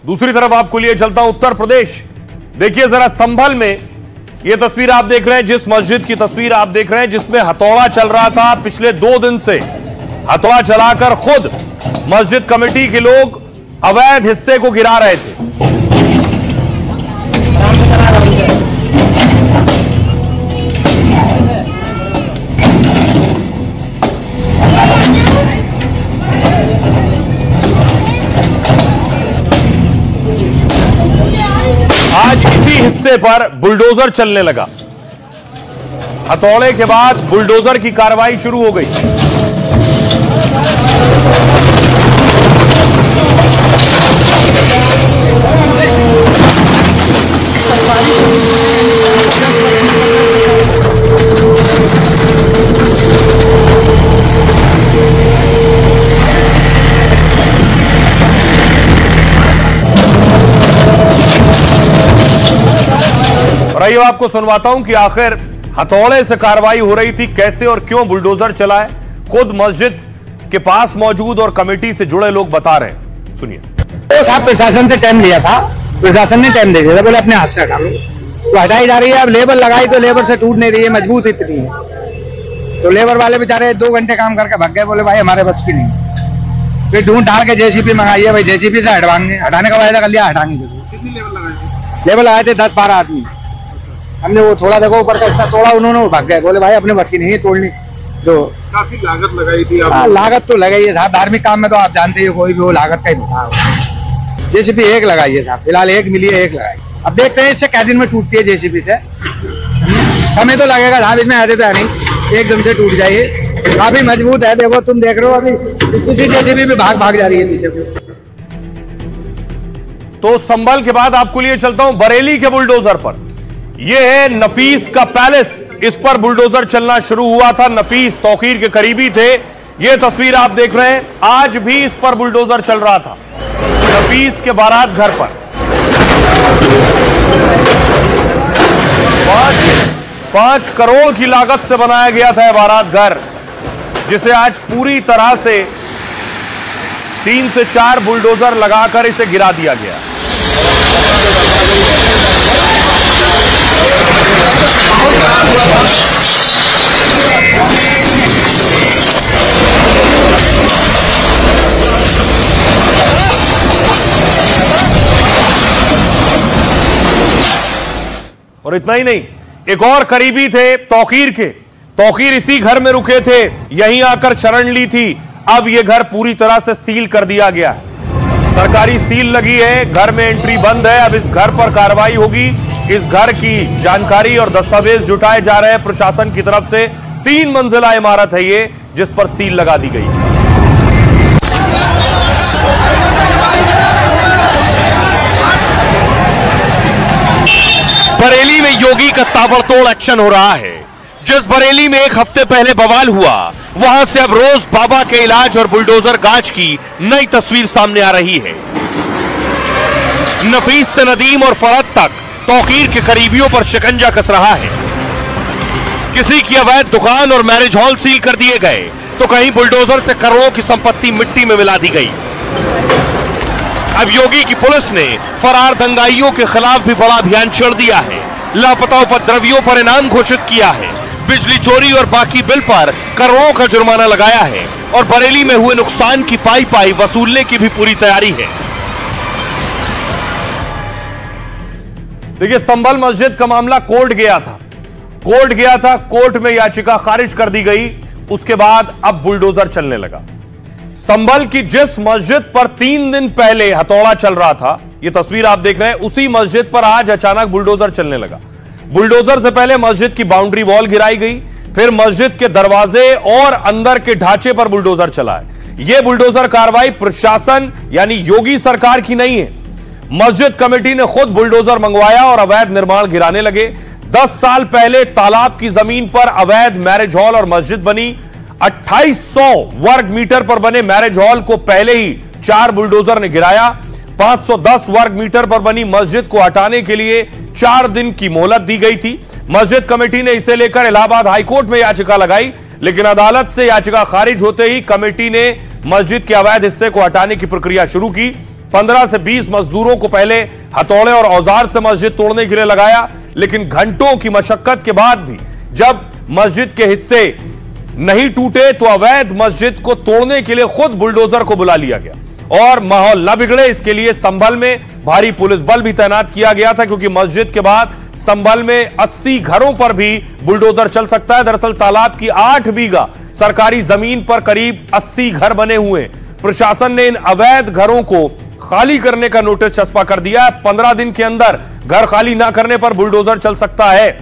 दूसरी तरफ आपको लिए चलता हूं उत्तर प्रदेश। देखिए जरा संभल में यह तस्वीर आप देख रहे हैं, जिस मस्जिद की तस्वीर आप देख रहे हैं जिसमें हथौड़ा चल रहा था पिछले 2 दिन से। हथौड़ा चलाकर खुद मस्जिद कमेटी के लोग अवैध हिस्से को गिरा रहे थे। आज इसी हिस्से पर बुलडोजर चलने लगा। हथौड़े के बाद बुलडोजर की कार्रवाई शुरू हो गई। और आइए आपको सुनवाता हूं कि आखिर हथौड़े से कार्रवाई हो रही थी, कैसे और क्यों बुलडोजर चला है। खुद मस्जिद के पास मौजूद और कमेटी से जुड़े लोग बता रहे हैं, सुनिए। तो साहब प्रशासन से टाइम लिया था, प्रशासन ने टाइम दे दिया था, बोले अपने हाथ से हटा लो। तो हटाई जा रही है। अब लेबर लगाई तो लेबर से टूट नहीं रही है, मजबूत इतनी है। तो लेबर वाले बेचारे 2 घंटे काम करके भाग गए, बोले भाई हमारे बस की नहीं। फिर ढूंढ ढाल के जेसीबी मंगाई है, भाई जेसीबी से हटवाएंगे, हटाने का वायदा कर लिया, हटाएंगे। कितनी लेबर लगाए थे? लेबर लगाए थे 10-12 आदमी। हमने वो थोड़ा देखो ऊपर का हिस्सा तोड़ा, उन्होंने भाग गए, बोले भाई अपने बस की नहीं है तोड़नी। तो काफी लागत लगाई थी आप? लागत तो लगाई है साहब, धार्मिक काम में तो आप जानते हैं कोई भी वो लागत का ही होता है। जेसीबी 1 लगाई है साहब, फिलहाल 1 मिली है, 1 लगाई। अब देखते हैं इससे क्या दिन में टूटती है जेसीबी से। समय तो लगेगा साहब, इसमें ऐसे तो है नहीं एकदम से टूट जाइए। काफी मजबूत है, देखो तुम देख रहे हो अभी जेसीबी भी भाग जा रही है पीछे को। तो संभल के बाद आपको लिए चलता हूं बरेली के बुलडोजर पर। यह है नफीस का पैलेस, इस पर बुलडोजर चलना शुरू हुआ था। नफीस तौकीर के करीबी थे। यह तस्वीर आप देख रहे हैं, आज भी इस पर बुलडोजर चल रहा था नफीस के बारात घर पर। 5 करोड़ की लागत से बनाया गया था यह बारात घर, जिसे आज पूरी तरह से 3 से 4 बुलडोजर लगाकर इसे गिरा दिया गया। और इतना ही नहीं, एक और करीबी थे तौकीर के। तौकीर इसी घर में रुके थे, यहीं आकर शरण ली थी। अब यह घर पूरी तरह से सील कर दिया गया है, सरकारी सील लगी है, घर में एंट्री बंद है। अब इस घर पर कार्रवाई होगी। इस घर की जानकारी और दस्तावेज जुटाए जा रहे हैं प्रशासन की तरफ से। 3 मंजिला इमारत है ये, जिस पर सील लगा दी गई। बरेली में योगी का ताबड़तोड़ एक्शन हो रहा है। जिस बरेली में 1 हफ्ते पहले बवाल हुआ, वहां से अब रोज बाबा के इलाज और बुलडोजर गाज की नई तस्वीर सामने आ रही है। नफीस से नदीम और फरद तक तौकीर के करीबियों पर शिकंजा कस रहा है। किसी की अवैध दुकान और मैरिज हॉल सील कर दिए गए, तो कहीं बुलडोजर से करोड़ों की संपत्ति मिट्टी में मिला दी गई। अब योगी की पुलिस ने फरार दंगाइयों के खिलाफ भी बड़ा अभियान छेड़ दिया है। लापता उपद्रवियों पर इनाम घोषित किया है। बिजली चोरी और बाकी बिल पर करोड़ों का जुर्माना लगाया है। और बरेली में हुए नुकसान की पाई वसूलने की भी पूरी तैयारी है। देखिए, संभल मस्जिद का मामला कोर्ट गया था। कोर्ट में याचिका खारिज कर दी गई। उसके बाद अब बुलडोजर चलने लगा। संभल की जिस मस्जिद पर 3 दिन पहले हथौड़ा चल रहा था, यह तस्वीर आप देख रहे हैं, उसी मस्जिद पर आज अचानक बुलडोजर चलने लगा। बुलडोजर से पहले मस्जिद की बाउंड्री वॉल गिराई गई, फिर मस्जिद के दरवाजे और अंदर के ढांचे पर बुलडोजर चला है। यह बुलडोजर कार्रवाई प्रशासन यानी योगी सरकार की नहीं है। मस्जिद कमेटी ने खुद बुलडोजर मंगवाया और अवैध निर्माण गिराने लगे। 10 साल पहले तालाब की जमीन पर अवैध मैरिज हॉल और मस्जिद बनी। 2800 वर्ग मीटर पर बने मैरिज हॉल को पहले ही 4 बुलडोजर ने गिराया। 510 वर्ग मीटर पर बनी मस्जिद को हटाने के लिए 4 दिन की मोहलत दी गई थी। मस्जिद कमेटी ने इसे लेकर इलाहाबाद हाईकोर्ट में याचिका लगाई, लेकिन अदालत से याचिका खारिज होते ही कमेटी ने मस्जिद के अवैध हिस्से को हटाने की प्रक्रिया शुरू की। 15 से 20 मजदूरों को पहले हथौड़े और औजार से मस्जिद तोड़ने के लिए लगाया, लेकिन घंटों की मशक्कत के बाद भी जब मस्जिद के हिस्से नहीं टूटे तो अवैध मस्जिद को तोड़ने के लिए खुद बुलडोजर को बुला लिया गया और माहौल न बिगड़े इसके लिए संभल में भारी पुलिस बल भी तैनात किया गया था, क्योंकि मस्जिद के बाद संभल में 80 घरों पर भी बुलडोजर चल सकता है। दरअसल तालाब की 8 बीघा सरकारी जमीन पर करीब 80 घर बने हुए। प्रशासन ने इन अवैध घरों को खाली करने का नोटिस चस्पा कर दिया है। 15 दिन के अंदर घर खाली ना करने पर बुलडोजर चल सकता है।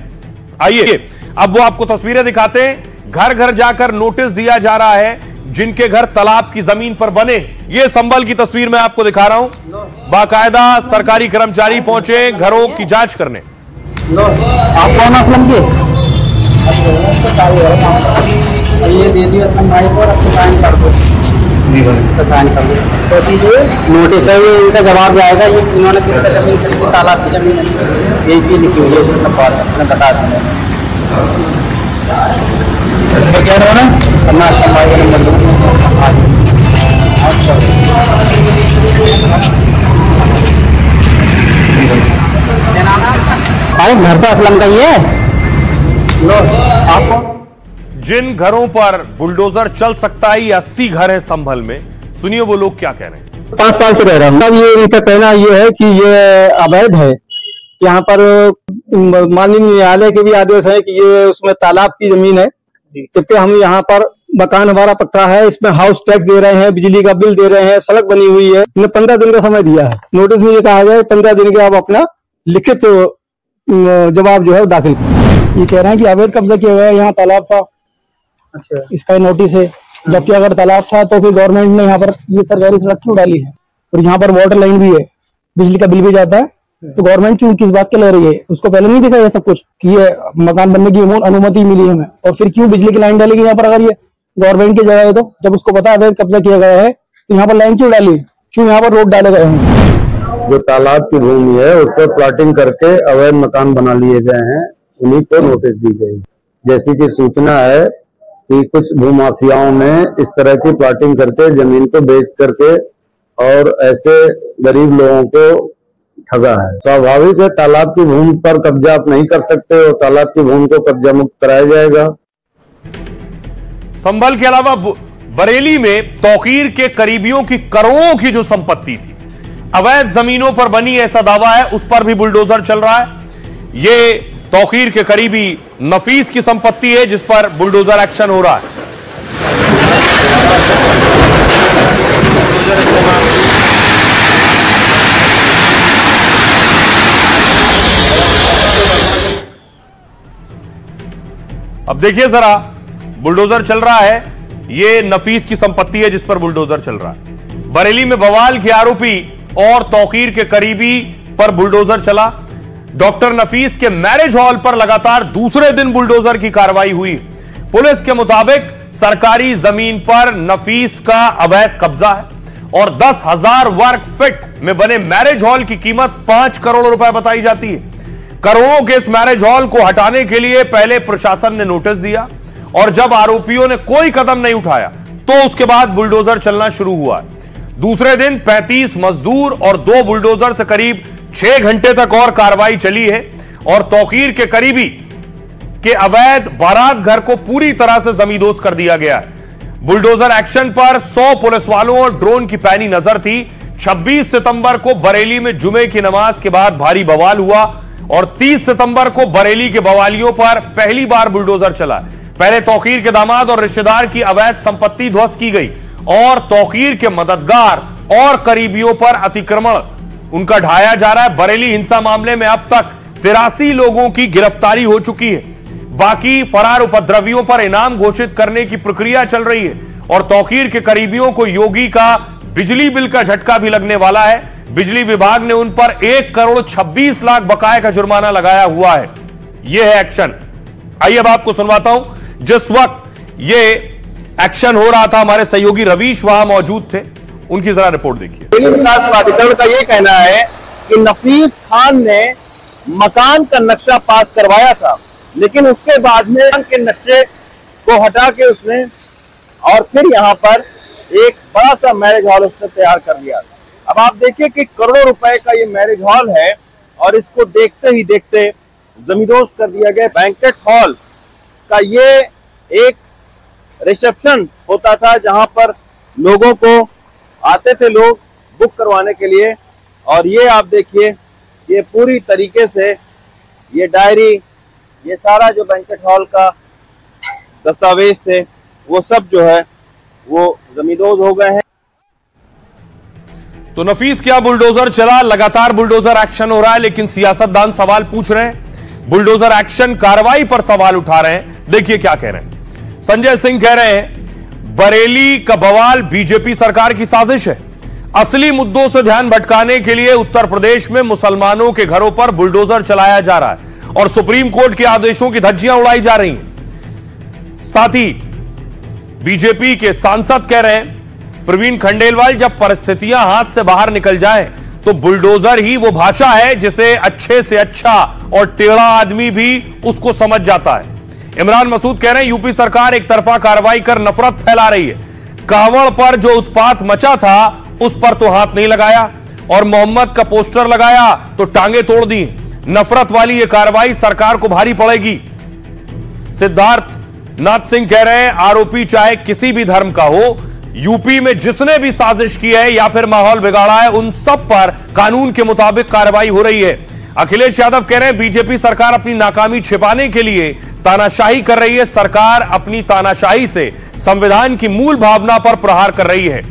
आइए अब वो आपको तस्वीरें दिखाते हैं। घर घर जाकर नोटिस दिया जा रहा है जिनके घर तालाब की जमीन पर बने। ये संभल की तस्वीर मैं आपको दिखा रहा हूं। बाकायदा सरकारी कर्मचारी पहुंचे घरों की जांच करने। आप कौन असलम के ये दे दिया कर दो तो नोटिस है, ये इनका जवाब जाएगा। ये उन्होंने जमीन खरीदी, तालाब की जमीन है, ये लिखी हुई है, बता दें क्या होना अरे घर तो असलम का ही है। आपको जिन घरों पर बुलडोजर चल सकता है, ये 80 घर है संभल में। सुनिए वो लोग क्या कह रहे हैं। 5 साल से रह रहा हूँ। अब ये इनका कहना ये है कि ये अवैध है। यहाँ पर माननीय न्यायालय के भी आदेश है कि ये उसमें तालाब की जमीन है, क्योंकि हम यहाँ पर मकान हमारा पक्का है, इसमें हाउस टैक्स दे रहे हैं, बिजली का बिल दे रहे हैं, सड़क बनी हुई है। इन्हें 15 दिन का समय दिया है। नोटिस में ये कहा गया है 15 दिन के आप अपना लिखित जवाब जो है दाखिल करें। ये कह रहे हैं कि अवैध कब्जा किया हुआ है, यहाँ तालाब था। अच्छा, इसका नोटिस है। जबकि अगर तालाब था तो फिर गवर्नमेंट ने यहाँ पर ये सरकारी सड़क क्यों डाली है? और यहाँ पर वाटर लाइन भी है, बिजली का बिल भी जाता है, तो गवर्नमेंट क्यों किस बात के ले रही है? उसको पहले नहीं देखा ये सब कुछ कि ये मकान बनने की अनुमति मिली है हमें, और फिर क्यों बिजली की लाइन डालेगी यहाँ पर? अगर ये गवर्नमेंट की जगह है तो जब उसको पता है कब्जा किया गया है तो यहाँ पर लाइन क्यों डाली? क्यों यहाँ पर रोड डाले गए हैं? जो तालाब की भूमि है उस पर प्लॉटिंग करके अवैध मकान बना लिए गए हैं, उन्हीं को नोटिस दी गई। जैसी कि सूचना है कि कुछ भूमाफियाओं ने इस तरह की प्लॉटिंग करके जमीन को बेच करके और ऐसे गरीब लोगों को ठगा है। स्वाभाविक है, तालाब की भूमि पर कब्जा आप नहीं कर सकते हो, तालाब की भूमि को कब्जा मुक्त कराया जाएगा। संभल के अलावा बरेली में तौकीर के करीबियों की करोड़ों की जो संपत्ति थी अवैध जमीनों पर बनी, ऐसा दावा है, उस पर भी बुलडोजर चल रहा है। ये तौकीर के करीबी नफीस की संपत्ति है जिस पर बुलडोजर एक्शन हो रहा है। अब देखिए जरा, बुलडोजर चल रहा है। ये नफीस की संपत्ति है जिस पर बुलडोजर चल रहा है। बरेली में बवाल के आरोपी और तौकीर के करीबी पर बुलडोजर चला। डॉक्टर नफीस के मैरिज हॉल पर लगातार दूसरे दिन बुलडोजर की कार्रवाई हुई। पुलिस के मुताबिक सरकारी जमीन पर नफीस का अवैध कब्जा है और 10,000 वर्ग फीट में बने मैरिज हॉल की कीमत 5 करोड़ रुपए बताई जाती है। करोड़ों के इस मैरिज हॉल को हटाने के लिए पहले प्रशासन ने नोटिस दिया और जब आरोपियों ने कोई कदम नहीं उठाया तो उसके बाद बुलडोजर चलना शुरू हुआ। दूसरे दिन 35 मजदूर और 2 बुलडोजर से करीब 6 घंटे तक और कार्रवाई चली है और तौकीर के करीबी के अवैध बारात घर को पूरी तरह से जमींदोज कर दिया गया है। बुलडोजर एक्शन पर 100 पुलिस वालों और ड्रोन की पैनी नजर थी। 26 सितंबर को बरेली में जुमे की नमाज के बाद भारी बवाल हुआ और 30 सितंबर को बरेली के बवालियों पर पहली बार बुलडोजर चला। पहले तौकीर के दामाद और रिश्तेदार की अवैध संपत्ति ध्वस्त की गई और तौकीर के मददगार और करीबियों पर अतिक्रमण उनका ढाया जा रहा है। बरेली हिंसा मामले में अब तक 83 लोगों की गिरफ्तारी हो चुकी है। बाकी फरार उपद्रवियों पर इनाम घोषित करने की प्रक्रिया चल रही है और तौकीर के करीबियों को योगी का बिजली बिल का झटका भी लगने वाला है। बिजली विभाग ने उन पर 1 करोड़ 26 लाख बकाये का जुर्माना लगाया हुआ है। यह है एक्शन। आइए अब आपको सुनवाता हूं, जिस वक्त यह एक्शन हो रहा था हमारे सहयोगी रवीश वहां मौजूद थे, उनकी जरा रिपोर्ट देखिए। बरेली विकास प्राधिकरण का यह कहना है कि नफीस खान ने मकान का नक्शा पास करवाया था, लेकिन उसके बाद में के नक्शे को हटा के उसने और फिर यहाँ पर एक बड़ा सा मैरिज हॉल उसने तैयार कर लिया था। अब आप देखिए कि करोड़ों रुपए का ये मैरिज हॉल है और इसको देखते ही देखते जमींदोज कर दिया गया। बैंकेट हॉल का ये एक रिसेप्शन होता था जहां पर लोगों को आते थे लोग बुक करवाने के लिए, और ये आप देखिए ये पूरी तरीके से ये डायरी, ये सारा जो बैंकेट हॉल का दस्तावेज थे वो सब जो है वो जमींदोज हो गए हैं। तो नफीस क्या बुलडोजर चला, लगातार बुलडोजर एक्शन हो रहा है, लेकिन सियासतदान सवाल पूछ रहे हैं, बुलडोजर एक्शन कार्रवाई पर सवाल उठा रहे हैं। देखिए क्या कह रहे हैं। संजय सिंह कह रहे हैं बरेली का बवाल बीजेपी सरकार की साजिश है, असली मुद्दों से ध्यान भटकाने के लिए उत्तर प्रदेश में मुसलमानों के घरों पर बुलडोजर चलाया जा रहा है और सुप्रीम कोर्ट के आदेशों की धज्जियां उड़ाई जा रही हैं। साथ ही बीजेपी के सांसद कह रहे हैं प्रवीण खंडेलवाल, जब परिस्थितियां हाथ से बाहर निकल जाए तो बुलडोजर ही वो भाषा है जिसे अच्छे से अच्छा और टेढ़ा आदमी भी उसको समझ जाता है। इमरान मसूद कह रहे हैं यूपी सरकार एक तरफा कार्रवाई कर नफरत फैला रही है, कांवड़ पर जो उत्पात मचा था उस पर तो हाथ नहीं लगाया और मोहम्मद का पोस्टर लगाया तो टांगे तोड़ दी। नफरत वाली यह कार्रवाई सरकार को भारी पड़ेगी। सिद्धार्थ नाथ सिंह कह रहे हैं आरोपी चाहे किसी भी धर्म का हो, यूपी में जिसने भी साजिश की है या फिर माहौल बिगाड़ा है उन सब पर कानून के मुताबिक कार्रवाई हो रही है। अखिलेश यादव कह रहे हैं बीजेपी सरकार अपनी नाकामी छिपाने के लिए तानाशाही कर रही है, सरकार अपनी तानाशाही से संविधान की मूल भावना पर प्रहार कर रही है।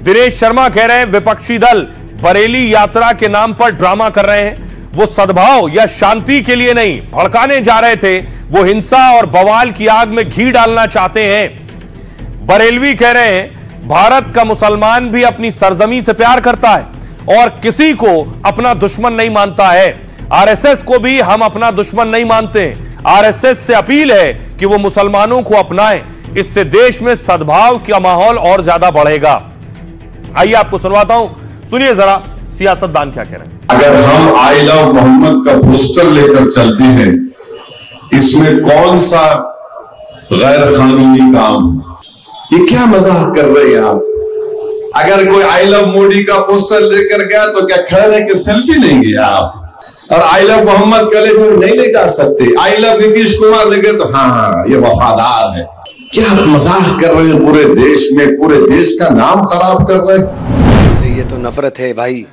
दिनेश शर्मा कह रहे हैं विपक्षी दल बरेली यात्रा के नाम पर ड्रामा कर रहे हैं, वो सद्भाव या शांति के लिए नहीं भड़काने जा रहे थे, वो हिंसा और बवाल की आग में घी डालना चाहते हैं। बरेलवी कह रहे हैं भारत का मुसलमान भी अपनी सरजमी से प्यार करता है और किसी को अपना दुश्मन नहीं मानता है। आरएसएस को भी हम अपना दुश्मन नहीं मानते। आरएसएस से अपील है कि वो मुसलमानों को अपनाएं, इससे देश में सद्भाव का माहौल और ज्यादा बढ़ेगा। आइए आपको सुनवाता हूं, सुनिए जरा सियासतदान क्या कह रहे हैं। अगर हम आई लव मोहम्मद का पोस्टर लेकर चलते हैं, इसमें कौन सा गैर कानूनी काम है? ये क्या मजाक कर रहे हैं आप? अगर कोई आई लव मोदी का पोस्टर लेकर गया तो क्या खड़े रह के सेल्फी लेंगे आप? और आई लव मोहम्मद का लेकर नहीं ले जा सकते। आई लव नीतीश कुमार लेंगे तो हाँ ये वफादार है। क्या आप मजाक कर रहे हैं? पूरे देश में पूरे देश का नाम खराब कर रहे हैं। ये तो नफरत है भाई।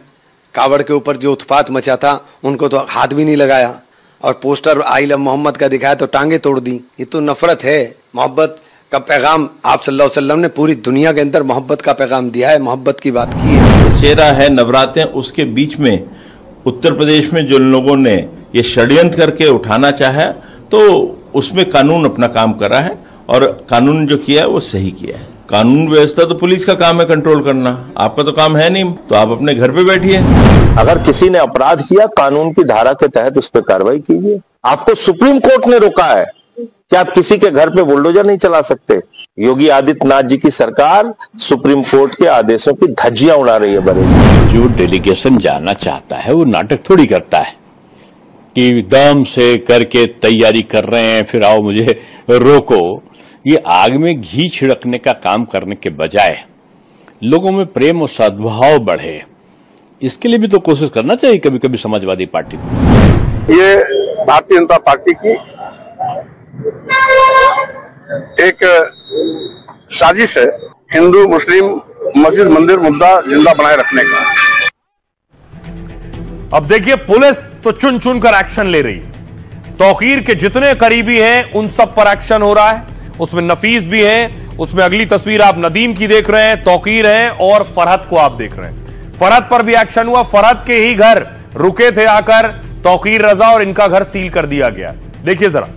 कावड़ के ऊपर जो उत्पात मचा था उनको तो हाथ भी नहीं लगाया और पोस्टर आई लव मोहम्मद का दिखाया तो टांगे तोड़ दी। ये तो नफरत है। मोहब्बत का पैगाम आप सल्लल्लाहु अलैहि वसल्लम ने पूरी दुनिया के अंदर मोहब्बत का पैगाम दिया है, मोहब्बत की बात की है। चेहरा है नवरात्रे, उसके बीच में उत्तर प्रदेश में जो लोगों ने ये षड्यंत्र करके उठाना चाहा तो उसमें कानून अपना काम कर रहा है और कानून जो किया है वो सही किया है। कानून व्यवस्था तो पुलिस का काम है कंट्रोल करना, आपका तो काम है नहीं, तो आप अपने घर पे बैठिए। अगर किसी ने अपराध किया कानून की धारा के तहत उस पर कार्रवाई कीजिए। आपको सुप्रीम कोर्ट ने रोका है कि आप किसी के घर पे बुलडोजर नहीं चला सकते। योगी आदित्यनाथ जी की सरकार सुप्रीम कोर्ट के आदेशों की धज्जियां उड़ा रही है। बरेली जो डेलीगेशन जाना चाहता है वो नाटक थोड़ी करता है कि दम से करके तैयारी कर रहे हैं फिर आओ मुझे रोको। ये आग में घी छिड़कने का काम करने के बजाय लोगों में प्रेम और सद्भाव बढ़े, इसके लिए भी तो कोशिश करना चाहिए कभी कभी समाजवादी पार्टी को। ये भारतीय जनता पार्टी की एक साजिश है हिंदू मुस्लिम मस्जिद मंदिर मुद्दा जिंदा बनाए रखने का। अब देखिए पुलिस तो चुन चुन कर एक्शन ले रही है। तौकीर के जितने करीबी हैं उन सब पर एक्शन हो रहा है। उसमें नफीस भी हैं, उसमें अगली तस्वीर आप नदीम की देख रहे हैं, तौकीर हैं और फरहत को आप देख रहे हैं। फरहत पर भी एक्शन हुआ। फरहत के ही घर रुके थे आकर तौकीर रजा और इनका घर सील कर दिया गया। देखिए जरा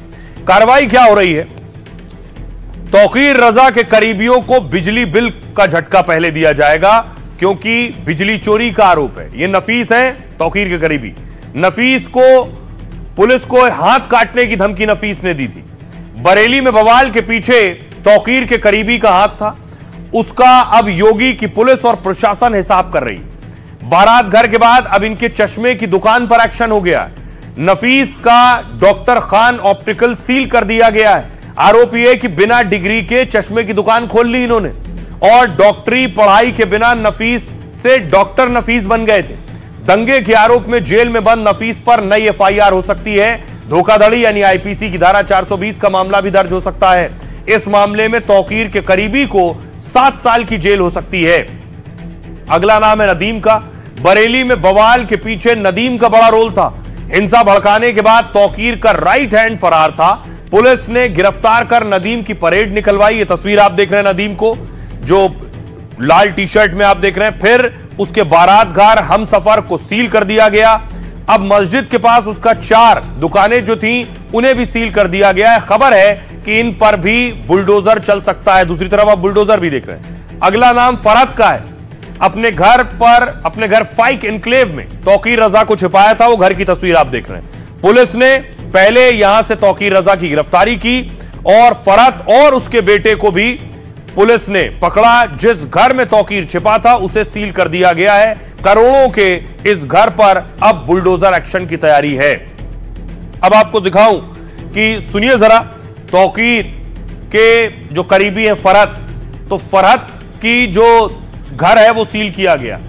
कार्रवाई क्या हो रही है। तौकीर रजा के करीबियों को बिजली बिल का झटका पहले दिया जाएगा क्योंकि बिजली चोरी का आरोप है। ये नफीस है तौकीर के करीबी। नफीस को पुलिस को हाथ काटने की धमकी नफीस ने दी थी। बरेली में बवाल के पीछे तौकीर के करीबी का हाथ था, उसका अब योगी की पुलिस और प्रशासन हिसाब कर रही। बारात घर के बाद अब इनके चश्मे की दुकान पर एक्शन हो गया। नफीस का डॉक्टर खान ऑप्टिकल सील कर दिया गया है। आरोप यह है कि बिना डिग्री के चश्मे की दुकान खोल ली इन्होंने और डॉक्टरी पढ़ाई के बिना नफीस से डॉक्टर नफीस बन गए थे। दंगे के आरोप में जेल में बंद नफीस पर नई एफआईआर हो सकती है। धोखाधड़ी यानी आईपीसी की धारा 420 का मामला भी दर्ज हो सकता है। इस मामले में तौकीर के करीबी को 7 साल की जेल हो सकती है। अगला नाम है नदीम का। बरेली में बवाल के पीछे नदीम का बड़ा रोल था। हिंसा भड़काने के बाद तौकीर का राइट हैंड फरार था। पुलिस ने गिरफ्तार कर नदीम की परेड निकलवाई। ये तस्वीर आप देख रहे हैं नदीम को, जो लाल टी शर्ट में आप देख रहे हैं। फिर उसके बारात घर हम सफर को सील कर दिया गया। अब मस्जिद के पास उसका 4 दुकानें जो थी उन्हें भी सील कर दिया गया है। खबर है कि इन पर भी बुलडोजर चल सकता है। दूसरी तरफ आप बुलडोजर भी देख रहे हैं। अगला नाम फरहत का है। अपने घर फाइक एनक्लेव में तौकीर रजा को छिपाया था। वो घर की तस्वीर आप देख रहे हैं। पुलिस ने पहले यहां से तौकीर रजा की गिरफ्तारी की और फरहत और उसके बेटे को भी पुलिस ने पकड़ा। जिस घर में तौकीर छिपा था उसे सील कर दिया गया है। करोड़ों के इस घर पर अब बुलडोजर एक्शन की तैयारी है। अब आपको दिखाऊं कि सुनिए जरा, तौकीर के जो करीबी है फरहत, तो फरहत की जो घर है वो सील किया गया।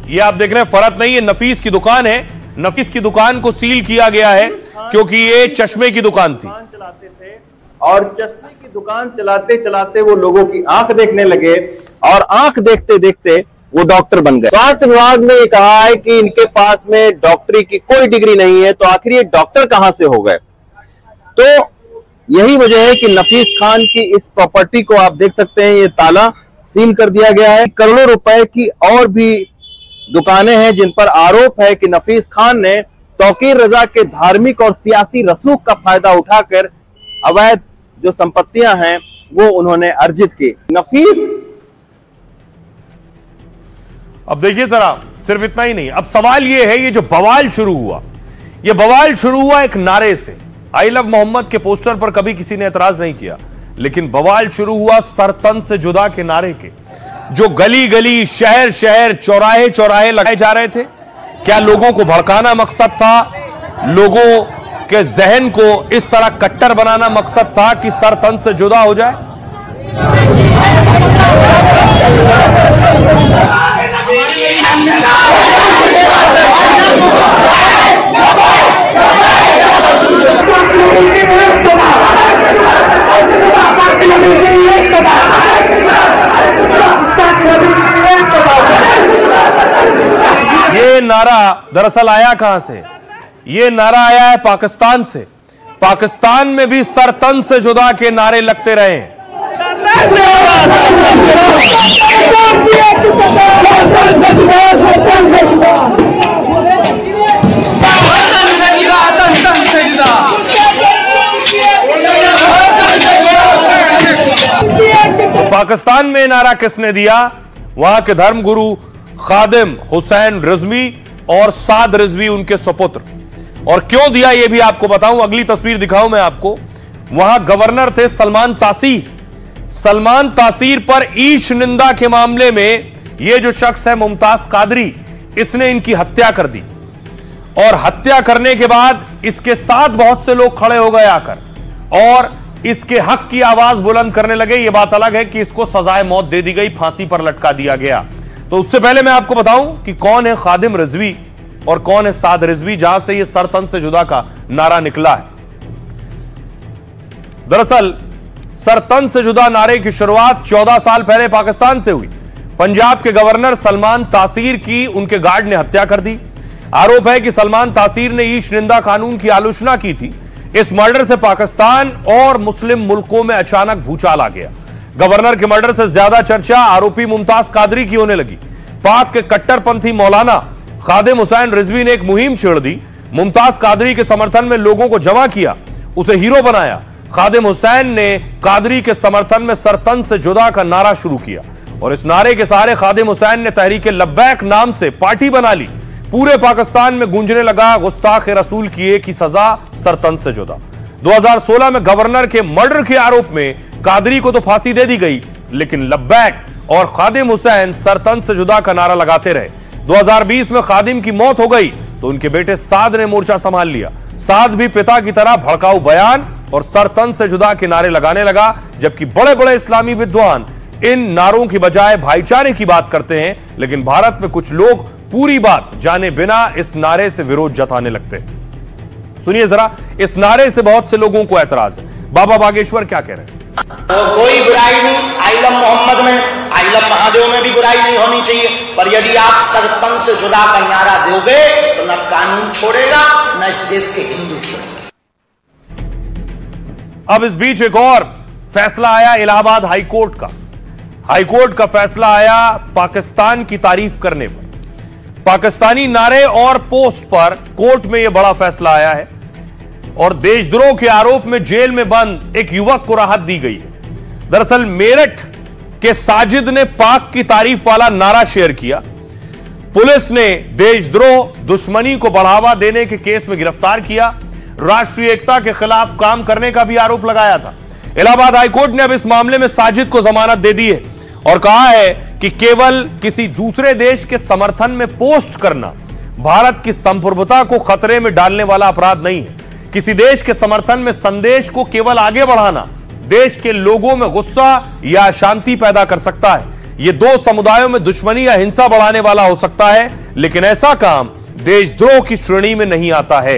ये आप देख रहे हैं, फरहत नहीं, ये नफीस की दुकान है। नफीस की दुकान को सील किया गया है क्योंकि ये चश्मे की दुकान थी। चलाते थे और चश्मे की दुकान चलाते चलाते वो लोगों की आंख देखने लगे और आंख देखते देखते वो डॉक्टर बन गए। स्वास्थ्य विभाग ने ये कहा है कि इनके पास में डॉक्टरी की कोई डिग्री नहीं है, तो आखिर ये डॉक्टर कहां से हो गए? तो यही वजह है कि नफीस खान की इस प्रॉपर्टी को आप देख सकते हैं, ये ताला सील कर दिया गया है। करोड़ों रुपए की और भी दुकानें हैं जिन पर आरोप है कि नफीस खान ने तौकीर रजा के धार्मिक और सियासी रसूख का फायदा उठाकर अवैध जो संपत्तियां हैं वो उन्होंने अर्जित की। नफीस अब देखिए जरा, सिर्फ इतना ही नहीं, अब सवाल यह है, ये जो बवाल शुरू हुआ, ये बवाल शुरू हुआ एक नारे से। आई लव मोहम्मद के पोस्टर पर कभी किसी ने एतराज नहीं किया, लेकिन बवाल शुरू हुआ सर तन से जुदा के नारे के, जो गली गली, शहर शहर, चौराहे चौराहे लगाए जा रहे थे। क्या लोगों को भड़काना मकसद था? लोगों के जहन को इस तरह कट्टर बनाना मकसद था कि सर तन से जुदा हो जाए? ये नारा दरअसल आया कहां से? ये नारा आया है पाकिस्तान से। पाकिस्तान में भी सर तन से जुदा के नारे लगते रहे। तो पाकिस्तान में नारा किसने दिया? वहां के धर्मगुरु खादिम हुसैन रिजवी और साद रिजवी, उनके सुपुत्र। और क्यों दिया यह भी आपको बताऊं, अगली तस्वीर दिखाऊं मैं आपको। वहां गवर्नर थे सलमान तासीर। सलमान तासीर पर ईश निंदा के मामले में यह जो शख्स है मुमताज कादरी, इसने इनकी हत्या कर दी। और हत्या करने के बाद इसके साथ बहुत से लोग खड़े हो गए आकर और इसके हक की आवाज बुलंद करने लगे। यह बात अलग है कि इसको सजाए मौत दे दी गई, फांसी पर लटका दिया गया। तो उससे पहले मैं आपको बताऊं कि कौन है खादिम रिजवी और कौन है साद रिजवी, जहां से यह सर तन से जुदा का नारा निकला है। दरअसल सर तन से जुदा नारे की शुरुआत 14 साल पहले पाकिस्तान से हुई। पंजाब के गवर्नर सलमान तासीर की उनके गार्ड ने हत्या कर दी। आरोप है कि सलमान तासीर ने ईश निंदा कानून की आलोचना की थी। इस मर्डर से पाकिस्तान और मुस्लिम मुल्कों में अचानक भूचाल आ गया। गवर्नर के मर्डर से ज्यादा चर्चा आरोपी मुमताज कादरी की होने लगी। पाक के कट्टरपंथी मौलाना खादिम हुसैन रिजवी ने एक मुहिम छेड़ दी। मुमताज कादरी के समर्थन में लोगों को जमा किया, उसे हीरो बनाया। खादिम हुसैन ने कादरी के समर्थन में सरतन से जुदा का नारा शुरू किया और इस नारे के सहारे खादिम हुसैन ने तहरीक लब्बैक नाम से पार्टी बना ली। पूरे पाकिस्तान में गूंजने लगा गुस्ताख रसूल की एक ही सजा, सरतन से जुदा। 2016 में गवर्नर के मर्डर के आरोप में कादरी को तो फांसी दे दी गई, लेकिन लब्बैक और खादिम हुसैन सरतन से जुदा का नारा लगाते रहे। 2020 में खादिम की मौत हो गई तो उनके बेटे साद ने मोर्चा संभाल लिया। साद भी पिता की तरह भड़काऊ बयान और सरतन से जुदा के नारे लगाने लगा, जबकि बड़े बड़े इस्लामी विद्वान इन नारों की बजाय भाईचारे की बात करते हैं, लेकिन भारत में कुछ लोग पूरी बात जाने बिना इस नारे से विरोध जताने लगते हैं। सुनिए जरा, इस नारे से बहुत से लोगों को ऐतराज है। बाबा बागेश्वर क्या कह रहे हैं? तो कोई बुराई नहीं, आइलम मोहम्मद में, आइलम महादेव में भी बुराई नहीं होनी चाहिए, पर यदि आप सरतन से जुदा का नारा दोगे तो न कानून छोड़ेगा न इस देश के हिंदू छोड़ेंगे। अब इस बीच एक और फैसला आया इलाहाबाद हाईकोर्ट का। हाईकोर्ट का फैसला आया पाकिस्तान की तारीफ करने पर। पाकिस्तानी नारे और पोस्ट पर कोर्ट में यह बड़ा फैसला आया है और देशद्रोह के आरोप में जेल में बंद एक युवक को राहत दी गई है। दरअसल मेरठ के साजिद ने पाक की तारीफ वाला नारा शेयर किया। पुलिस ने देशद्रोह, दुश्मनी को बढ़ावा देने के केस में गिरफ्तार किया। राष्ट्रीय एकता के खिलाफ काम करने का भी आरोप लगाया था। इलाहाबाद हाईकोर्ट ने अब इस मामले में साजिद को जमानत दे दी है और कहा है कि केवल किसी दूसरे देश के समर्थन में पोस्ट करना भारत की संप्रभुता को खतरे में डालने वाला अपराध नहीं है। किसी देश के समर्थन में संदेश को केवल आगे बढ़ाना देश के लोगों में गुस्सा या अशांति पैदा कर सकता है। यह दो समुदायों में दुश्मनी या हिंसा बढ़ाने वाला हो सकता है, लेकिन ऐसा काम देशद्रोह की श्रेणी में नहीं आता है।